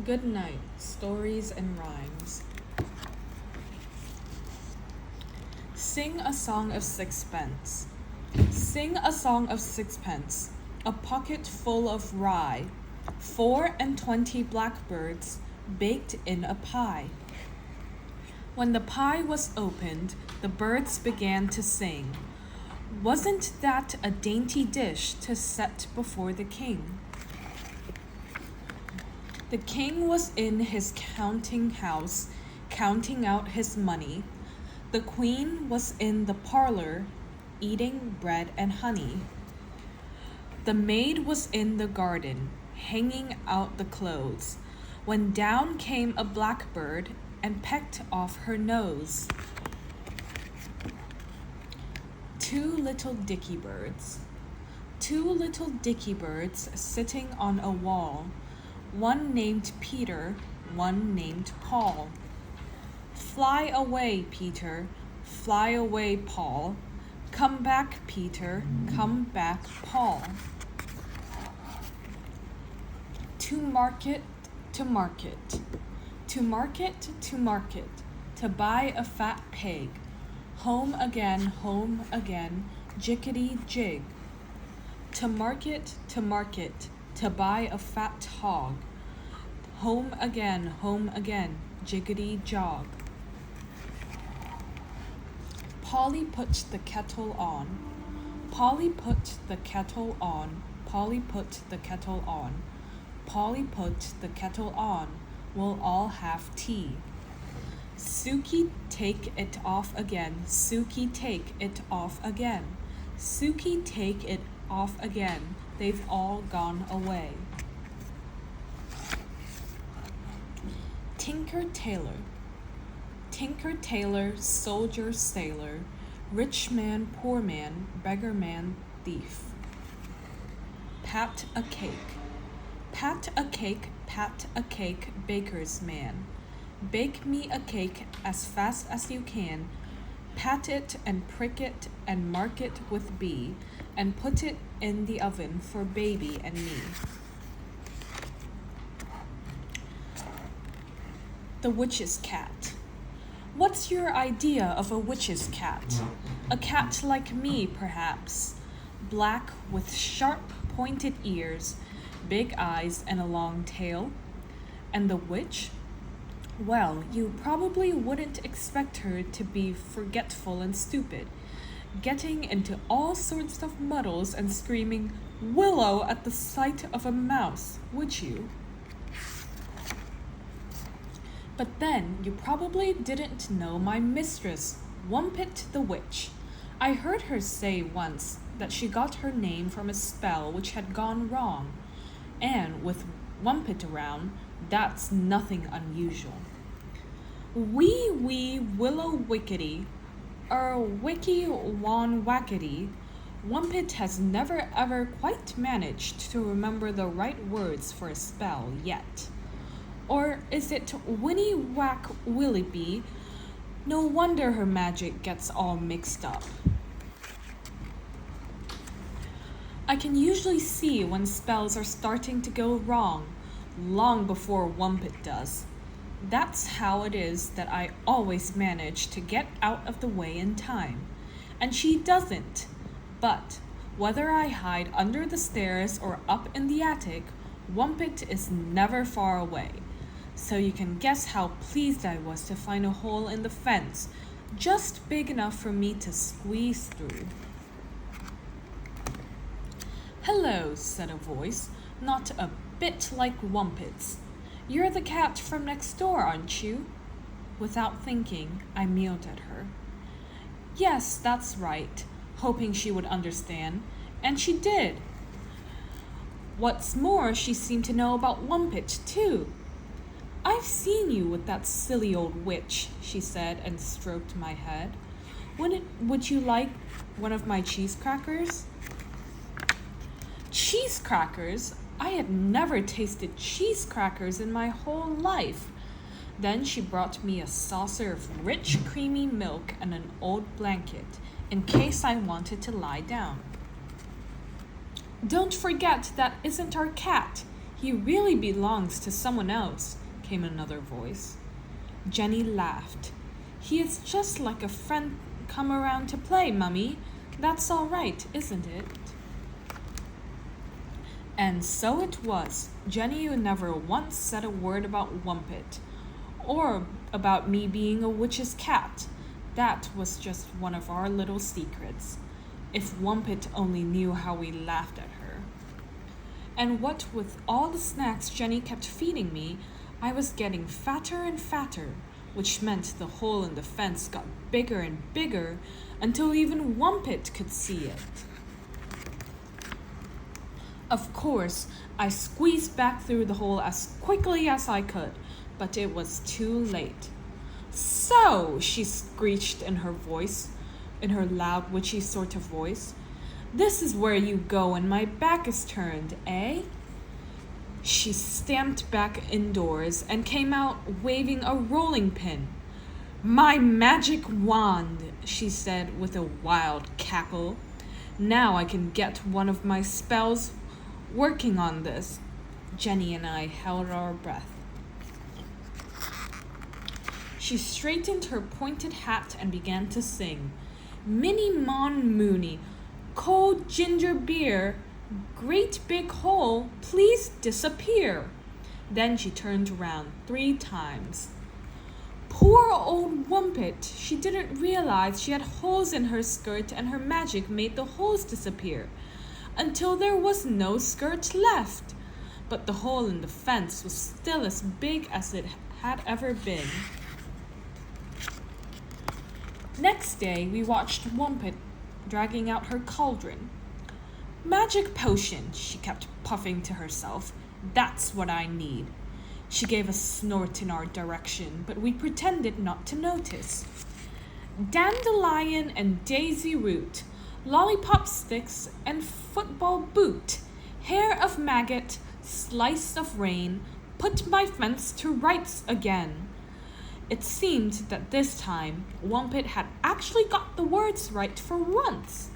Good night, stories and rhymes. Sing a song of sixpence. Sing a song of sixpence, a pocket full of rye, 24 blackbirds baked in a pie. When the pie was opened, the birds began to sing. Wasn't that a dainty dish to set before the king? The king was in his counting house, counting out his money. The queen was in the parlor, eating bread and honey. The maid was in the garden, hanging out the clothes, when down came a blackbird and pecked off her nose. Two little dicky birds. Two little dicky birds sitting on a wall. One named Peter, one named Paul. Fly away, Peter, fly away, Paul. Come back, Peter, come back, Paul. To market, to market. To market, to market. To buy a fat pig. Home again, jickety jig. To market, to buy a fat hog. Home again, jiggity jog. Polly put the kettle on. Polly put the kettle on. Polly put the kettle on. Polly put the kettle on. We'll all have tea. Suki, take it off again. Suki, take it off again. Suki, take it off again. They've all gone away. Tinker Tailor. Tinker Tailor, soldier, sailor, rich man, poor man, beggar man, thief. Pat a cake. Pat a cake, baker's man. Bake me a cake as fast as you can. Pat it and prick it and mark it with B, and put it in the oven for baby and me. The witch's cat. What's your idea of a witch's cat? A cat like me, perhaps. Black with sharp pointed ears, big eyes, and a long tail. And the witch? Well, you probably wouldn't expect her to be forgetful and stupid, getting into all sorts of muddles and screaming "Willow" at the sight of a mouse, would you? But then you probably didn't know my mistress, Wumpet the witch. I heard her say once that she got her name from a spell which had gone wrong, and with Wumpet around, that's nothing unusual. Wee willow wickety, wicky wan wackety, Wumpet has never ever quite managed to remember the right words for a spell yet. Or is it Winnie Whack Willybee? No wonder her magic gets all mixed up. I can usually see when spells are starting to go wrong, long before Wumpet does. That's how it is that I always manage to get out of the way in time. And she doesn't. But whether I hide under the stairs or up in the attic, Wumpet is never far away. So you can guess how pleased I was to find a hole in the fence, just big enough for me to squeeze through. "Hello," said a voice, not a bit like Wumpet's. "You're the cat from next door, aren't you?" Without thinking, I meowed at her. "Yes, that's right," hoping she would understand, and she did. What's more, she seemed to know about Wumpet, too. "I've seen you with that silly old witch," she said, and stroked my head. Would you like one of my cheese crackers?" Cheese crackers? I had never tasted cheese crackers in my whole life. Then she brought me a saucer of rich, creamy milk and an old blanket, in case I wanted to lie down. "Don't forget that isn't our cat. He really belongs to someone else, came another voice. Jenny laughed. He is just like a friend come around to play, Mummy. That's all right, isn't it? And so it was. Jenny never once said a word about Wumpet, or about me being a witch's cat. That was just one of our little secrets. If Wumpet only knew how we laughed at her. And what with all the snacks Jenny kept feeding me, I was getting fatter and fatter, which meant the hole in the fence got bigger and bigger until even Wumpet could see it. Of course, I squeezed back through the hole as quickly as I could, but it was too late. So, she screeched in her loud, witchy sort of voice. This is where you go when my back is turned, eh? She stamped back indoors and came out waving a rolling pin. My magic wand, she said with a wild cackle. Now I can get one of my spells working on this. Jenny and I held our breath. She straightened her pointed hat and began to sing. Minnie Mon Mooney, cold ginger beer, great big hole, please disappear. Then she turned around 3 times. Poor old Wumpet, she didn't realize she had holes in her skirt and her magic made the holes disappear, until there was no skirt left. But the hole in the fence was still as big as it had ever been. Next day, we watched Wumpet dragging out her cauldron. Magic potion, she kept puffing to herself. That's what I need. She gave a snort in our direction, but we pretended not to notice. Dandelion and daisy root, lollipop sticks and football boot, hair of maggot, slice of rain, put my fence to rights again. It seemed that this time, Wumpet had actually got the words right for once.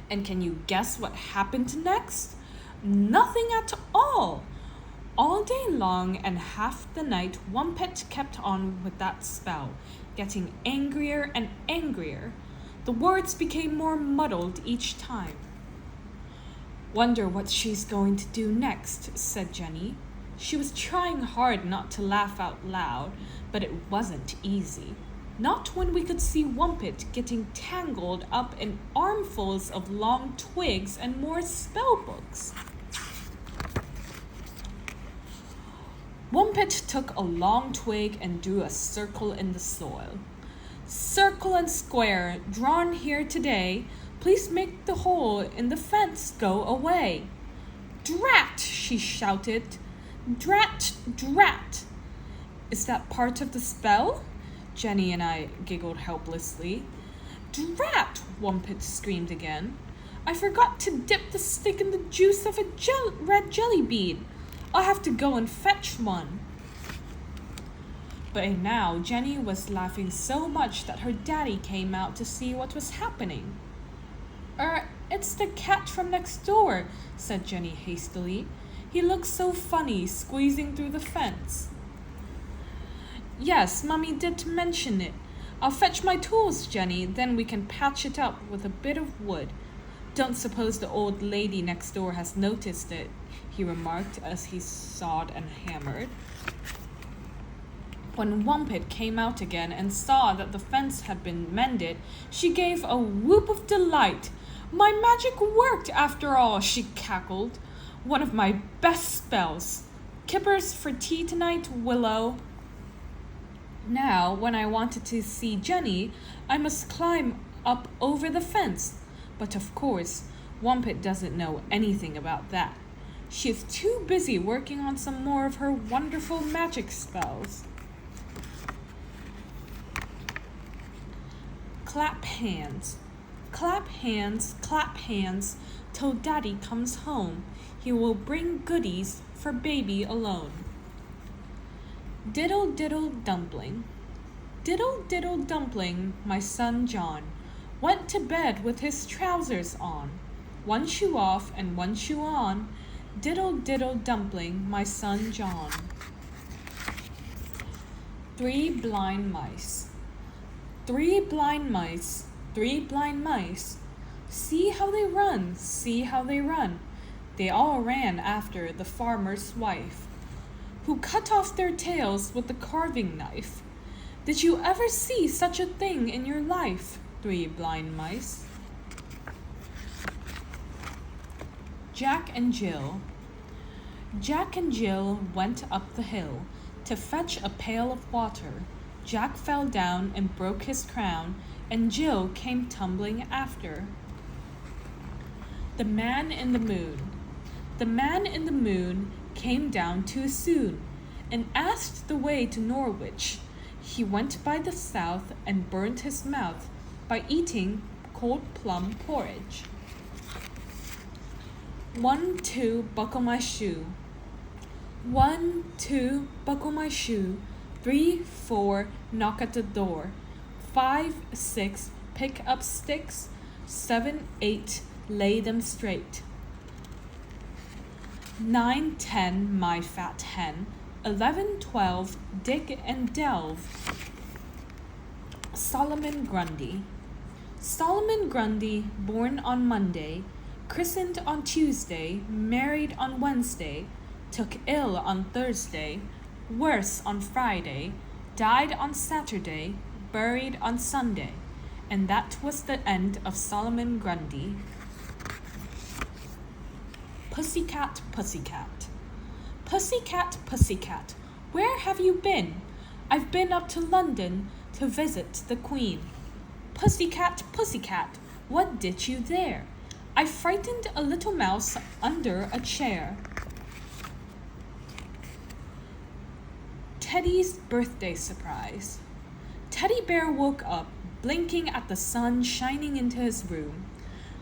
And can you guess what happened next? Nothing at all. All day long and half the night, Wumpet kept on with that spell, getting angrier and angrier. The words became more muddled each time. Wonder what she's going to do next, said Jenny. She was trying hard not to laugh out loud, but it wasn't easy. Not when we could see Wumpet getting tangled up in armfuls of long twigs and more spell books. Wumpet took a long twig and drew a circle in the soil. Circle and square, drawn here today, please make the hole in the fence go away. Drat, she shouted. Drat, drat. Is that part of the spell? Jenny and I giggled helplessly. Drat, Wumpet screamed again. I forgot to dip the stick in the juice of a red jelly bean. I'll have to go and fetch one. By now, Jenny was laughing so much that her daddy came out to see what was happening. It's the cat from next door, said Jenny hastily. He looks so funny, squeezing through the fence. Yes, Mummy did mention it. I'll fetch my tools, Jenny, then we can patch it up with a bit of wood. Don't suppose the old lady next door has noticed it, he remarked as he sawed and hammered. When Wumpet came out again and saw that the fence had been mended, she gave a whoop of delight. My magic worked after all, she cackled. One of my best spells. Kippers for tea tonight, Willow. Now, when I wanted to see Jenny, I must climb up over the fence. But of course, Wumpet doesn't know anything about that. She is too busy working on some more of her wonderful magic spells. Clap hands. Clap hands, till Daddy comes home. He will bring goodies for baby alone. Diddle diddle dumpling. Diddle diddle dumpling, my son John, went to bed with his trousers on. one shoe off and one shoe on, diddle diddle dumpling, my son John. 3 blind mice. 3 blind mice, 3 blind mice. See how they run, see how they run. They all ran after the farmer's wife, who cut off their tails with the carving knife. Did you ever see such a thing in your life? 3 blind mice. Jack and Jill. Jack and Jill went up the hill to fetch a pail of water. Jack fell down and broke his crown, and Jill came tumbling after. The Man in the Moon. The man in the moon came down too soon and asked the way to Norwich. He went by the south and burnt his mouth by eating cold plum porridge. 1, 2, buckle my shoe. 1, 2, buckle my shoe. 3, 4, knock at the door. 5, 6, pick up sticks. 7, 8, lay them straight. 9, 10, my fat hen. 11, 12, dig and delve. Solomon Grundy. Solomon Grundy, born on Monday, christened on Tuesday, married on Wednesday, took ill on Thursday, worse on Friday, died on Saturday, buried on Sunday. And that was the end of Solomon Grundy. Pussycat, pussycat. Pussycat, pussycat, where have you been? I've been up to London to visit the Queen. Pussycat, pussycat, what did you there? I frightened a little mouse under a chair. Teddy's birthday surprise. Teddy Bear woke up, blinking at the sun shining into his room.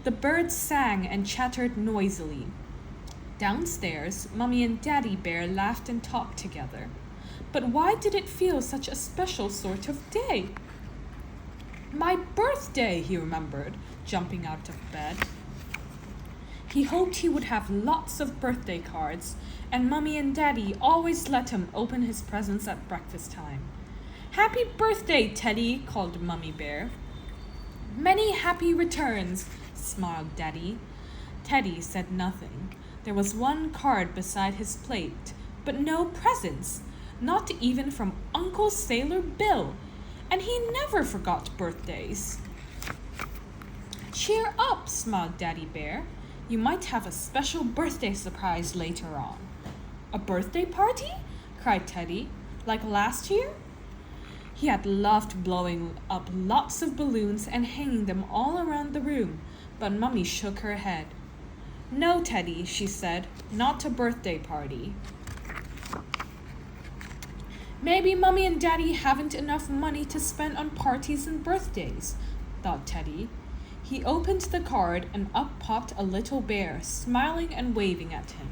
The birds sang and chattered noisily. Downstairs, Mummy and Daddy Bear laughed and talked together. But why did it feel such a special sort of day? My birthday, he remembered, jumping out of bed. He hoped he would have lots of birthday cards, and Mummy and Daddy always let him open his presents at breakfast time. Happy birthday, Teddy, called Mummy Bear. Many happy returns, smiled Daddy. Teddy said nothing. There was one card beside his plate, but no presents, not even from Uncle Sailor Bill, and he never forgot birthdays. Cheer up, smiled Daddy Bear. You might have a special birthday surprise later on. A birthday party? Cried Teddy. Like last year? He had loved blowing up lots of balloons and hanging them all around the room, but Mummy shook her head. No, Teddy, she said, not a birthday party. Maybe Mummy and Daddy haven't enough money to spend on parties and birthdays, thought Teddy. He opened the card and up popped a little bear, smiling and waving at him.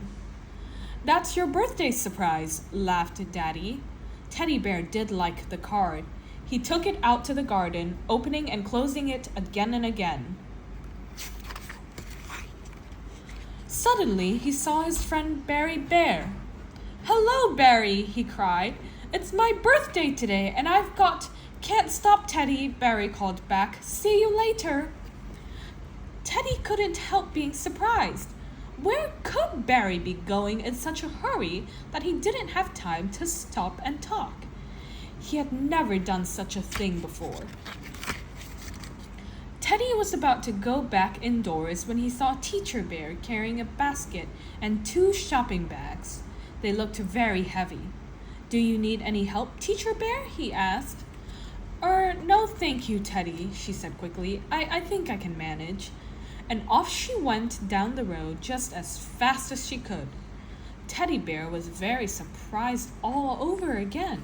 That's your birthday surprise, laughed Daddy. Teddy Bear did like the card. He took it out to the garden, opening and closing it again and again. Suddenly, he saw his friend Barry Bear. Hello, Barry, he cried. It's my birthday today, and Can't stop, Teddy, Barry called back. See you later. Teddy couldn't help being surprised. Where could Barry be going in such a hurry that he didn't have time to stop and talk? He had never done such a thing before. Teddy was about to go back indoors when he saw Teacher Bear carrying a basket and 2 shopping bags. They looked very heavy. Do you need any help, Teacher Bear? He asked. No thank you, Teddy, she said quickly. I think I can manage. And off she went down the road just as fast as she could. Teddy Bear was very surprised all over again.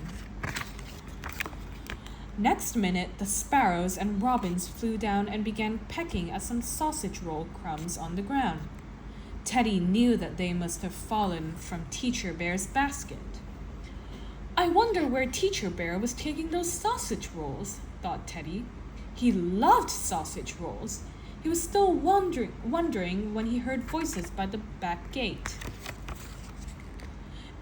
Next minute, the sparrows and robins flew down and began pecking at some sausage roll crumbs on the ground. Teddy knew that they must have fallen from Teacher Bear's basket. I wonder where Teacher Bear was taking those sausage rolls, thought Teddy. He loved sausage rolls. He was still wondering when he heard voices by the back gate.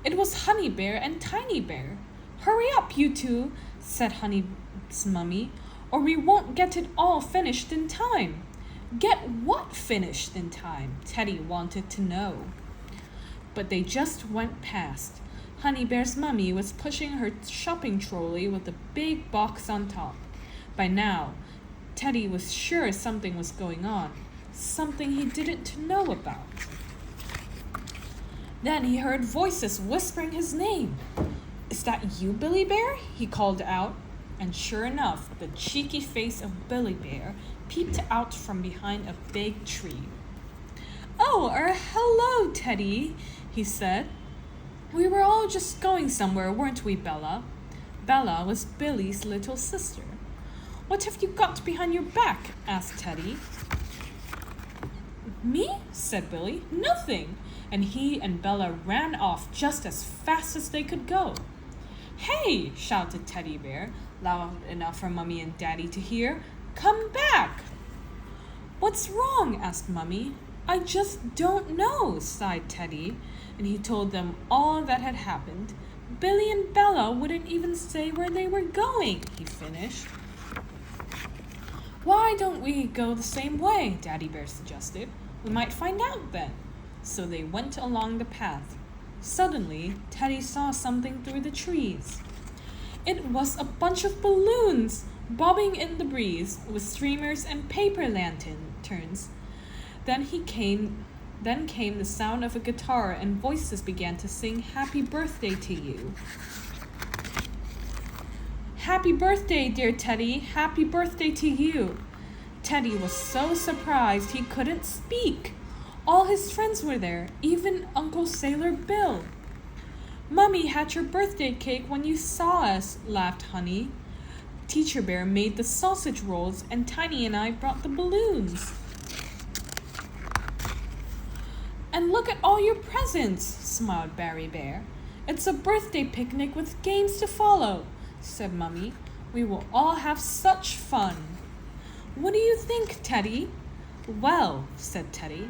It was Honey Bear and Tiny Bear. "Hurry up, you two," said Honey's mummy, "or we won't get it all finished in time." "Get what finished in time?" Teddy wanted to know. But they just went past. Honey Bear's mummy was pushing her shopping trolley with a big box on top. By now, Teddy was sure something was going on, something he didn't know about. Then he heard voices whispering his name. "Is that you, Billy Bear?" he called out. And sure enough, the cheeky face of Billy Bear peeped out from behind a big tree. "Oh, hello, Teddy," he said. "We were all just going somewhere, weren't we, Bella?" Bella was Billy's little sister. "What have you got behind your back?" asked Teddy. "Me?" said Billy. "Nothing." And he and Bella ran off just as fast as they could go. "Hey!" shouted Teddy Bear, loud enough for Mummy and Daddy to hear. "Come back!" "What's wrong?" asked Mummy. "I just don't know," sighed Teddy, and he told them all that had happened. "Billy and Bella wouldn't even say where they were going," he finished. "Why don't we go the same way?" Daddy Bear suggested. "We might find out then." So they went along the path. Suddenly, Teddy saw something through the trees. It was a bunch of balloons bobbing in the breeze with streamers and paper lanterns. Then came the sound of a guitar and voices began to sing "Happy Birthday to You." "Happy birthday, dear Teddy. Happy birthday to you." Teddy was so surprised he couldn't speak. All his friends were there, even Uncle Sailor Bill. "Mummy had your birthday cake when you saw us," laughed Honey. "Teacher Bear made the sausage rolls and Tiny and I brought the balloons." "And look at all your presents," smiled Barry Bear. "It's a birthday picnic with games to follow," said Mummy. "We will all have such fun." "What do you think, Teddy?" "Well," said Teddy,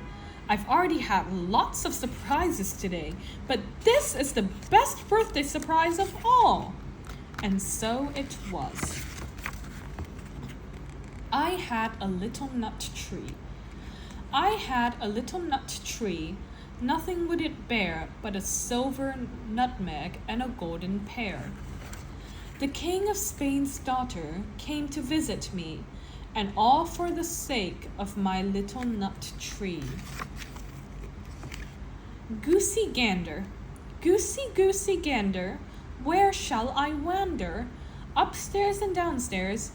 "I've already had lots of surprises today, but this is the best birthday surprise of all." And so it was. I had a little nut tree. I had a little nut tree. Nothing would it bear but a silver nutmeg and a golden pear. The King of Spain's daughter came to visit me, and all for the sake of my little nut tree. Goosey gander, goosey gander, where shall I wander? Upstairs and downstairs,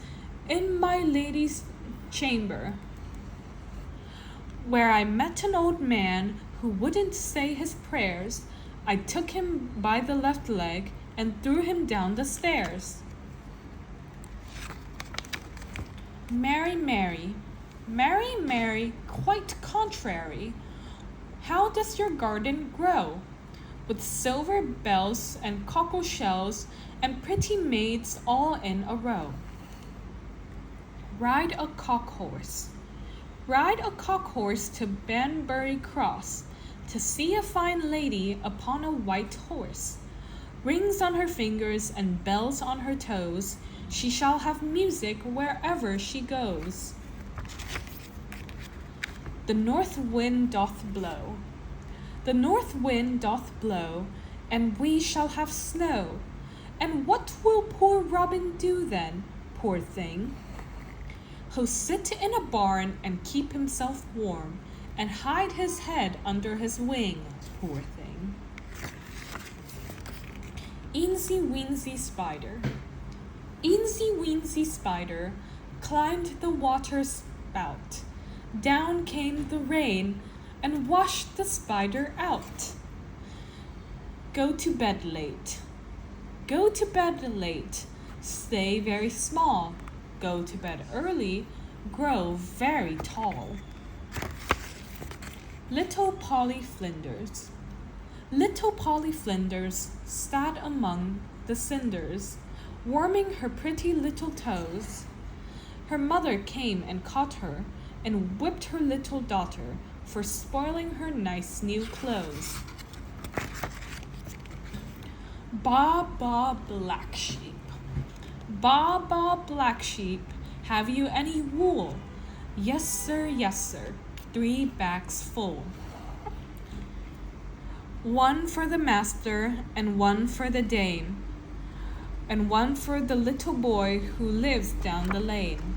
in my lady's chamber, where I met an old man who wouldn't say his prayers. I took him by the left leg and threw him down the stairs. Mary, Mary, Mary, Mary, quite contrary, how does your garden grow? With silver bells and cockle shells and pretty maids all in a row. Ride a cock horse. Ride a cock horse to Banbury Cross, to see a fine lady upon a white horse. Rings on her fingers and bells on her toes, she shall have music wherever she goes. The north wind doth blow. The north wind doth blow, and we shall have snow. And what will poor Robin do then, poor thing? He'll sit in a barn and keep himself warm, and hide his head under his wing, poor thing. Eensy weensy spider. Eensy weensy spider climbed the water spout. Down came the rain and washed the spider out. Go to bed late. Go to bed late. Stay very small. Go to bed early. Grow very tall. Little Polly Flinders. Little Polly Flinders sat among the cinders, warming her pretty little toes. Her mother came and caught her and whipped her little daughter for spoiling her nice new clothes. Baa, baa, black sheep. Baa, baa, black sheep, have you any wool? Yes, sir, 3 bags full. One for the master, and one for the dame, and one for the little boy who lives down the lane.